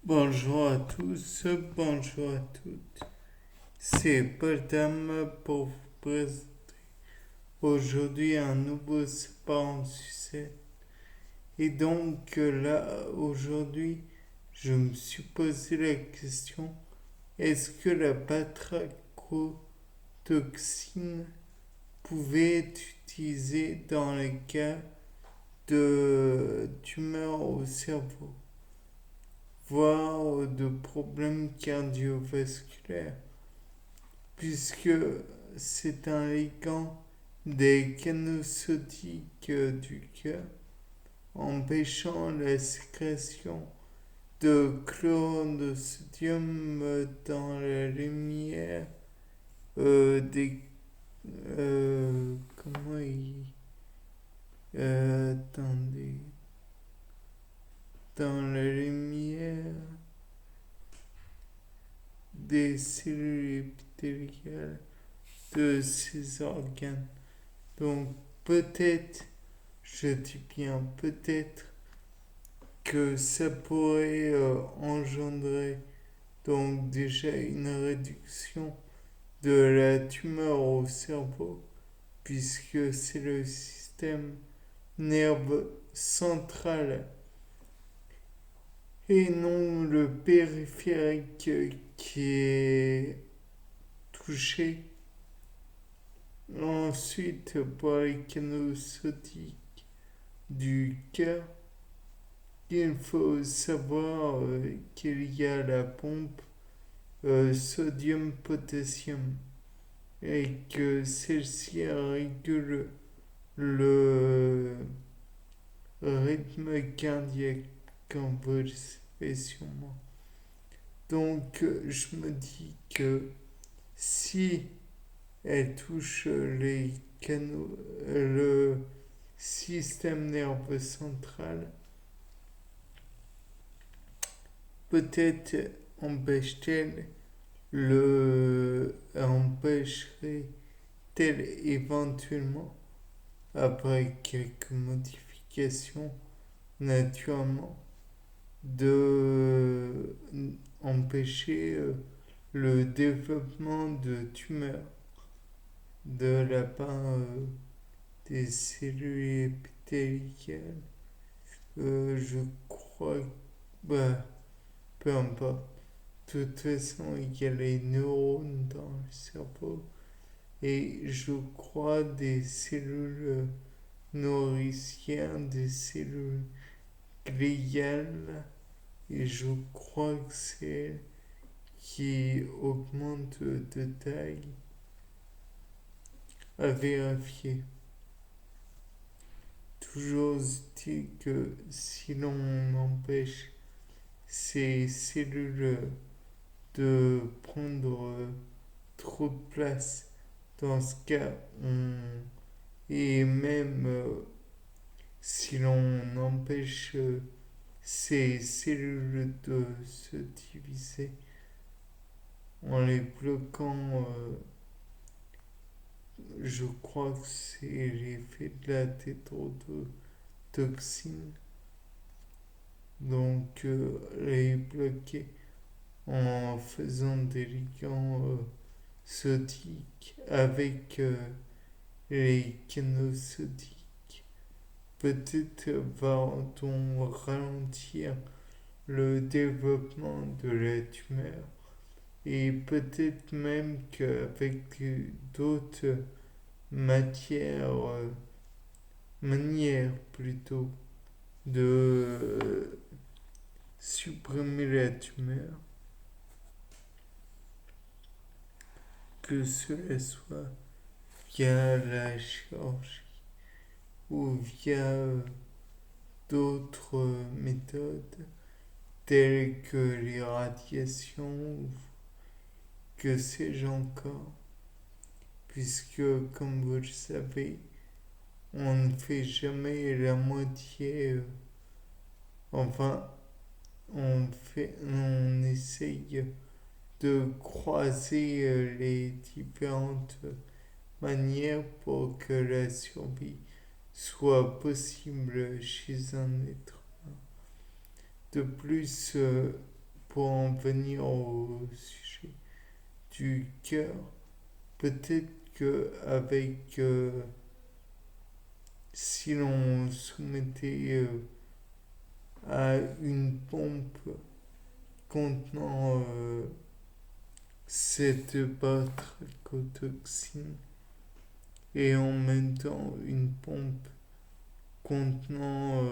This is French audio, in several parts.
Bonjour à tous, bonjour à toutes. C'est Potam pour vous présenter aujourd'hui un nouveau Spa en sucette. Et donc là, aujourd'hui, je me suis posé la question, est-ce que la batrachotoxine pouvait être utilisée dans les cas de tumeurs au cerveau, voire de problèmes cardiovasculaires? Puisque c'est un ligand des canaux sodiques du cœur, empêchant la sécrétion de chlorure de sodium dans la lumière des... comment il... attendez. Dans la lumière des cellules épithéliales de ces organes. Donc peut-être, je dis bien peut-être, que ça pourrait engendrer donc déjà une réduction de la tumeur au cerveau, puisque c'est le système nerveux central et non le périphérique qui est touché. Ensuite, pour les canaux sodiques du cœur, il faut savoir qu'il y a la pompe sodium-potassium et que celle-ci régule le rythme cardiaque, comme vous le savez sûrement. Donc, je me dis que si elle touche les canaux, le système nerveux central, peut-être empêche-t-elle empêcherait-elle éventuellement, après quelques modifications, naturellement, de empêcher le développement de tumeurs de la part des cellules épithéliales. Je crois, bah, peu importe. De toute façon, il y a les neurones dans le cerveau et je crois des cellules nourricières, des cellules gliales et je crois que c'est qui augmente de taille à vérifier. Toujours est-il que si l'on empêche ces cellules de prendre trop de place, dans ce cas, et même si l'on empêche ces cellules de se diviser en les bloquant, je crois que c'est l'effet de la tétrodotoxine. Donc, les bloquer en faisant des ligands sodiques avec les canaux sodiques. Peut-être va-t-on ralentir le développement de la tumeur et peut-être même qu'avec d'autres matières, manières plutôt, de supprimer la tumeur, que cela soit via la chirurgie ou via d'autres méthodes telles que les radiations ou que sais-je encore, puisque comme vous le savez, on ne fait jamais la moitié, enfin on essaye de croiser les différentes manières pour que la survie soit possible chez un être. De plus, pour en venir au sujet du cœur, peut-être que avec si l'on soumettait à une pompe contenant cette batrachotoxine et en même temps une pompe contenant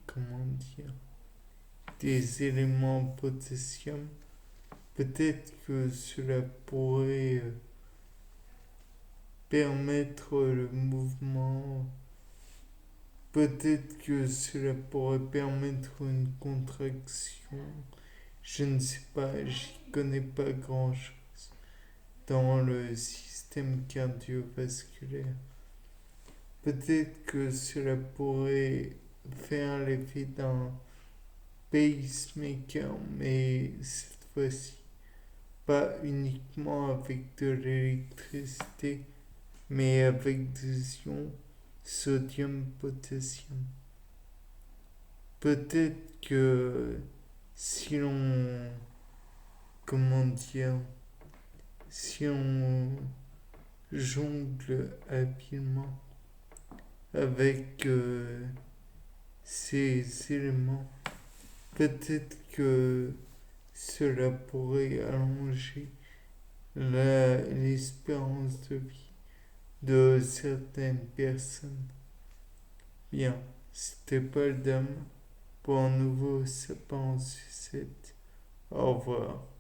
comment dire, des éléments potassium, peut-être que cela pourrait permettre le mouvement, peut-être que cela pourrait permettre une contraction. Je ne sais pas, j'y connais pas grand-chose dans le système cardiovasculaire. Peut-être que cela pourrait faire l'effet d'un pacemaker, mais cette fois-ci, pas uniquement avec de l'électricité, mais avec des ions sodium-potassium. Peut-être que si l'on, comment dire, si on jongle habilement avec ces éléments, peut-être que cela pourrait allonger l'espérance de vie de certaines personnes. Bien, c'était Paul Dame pour un nouveau sapin en sucette. Au revoir.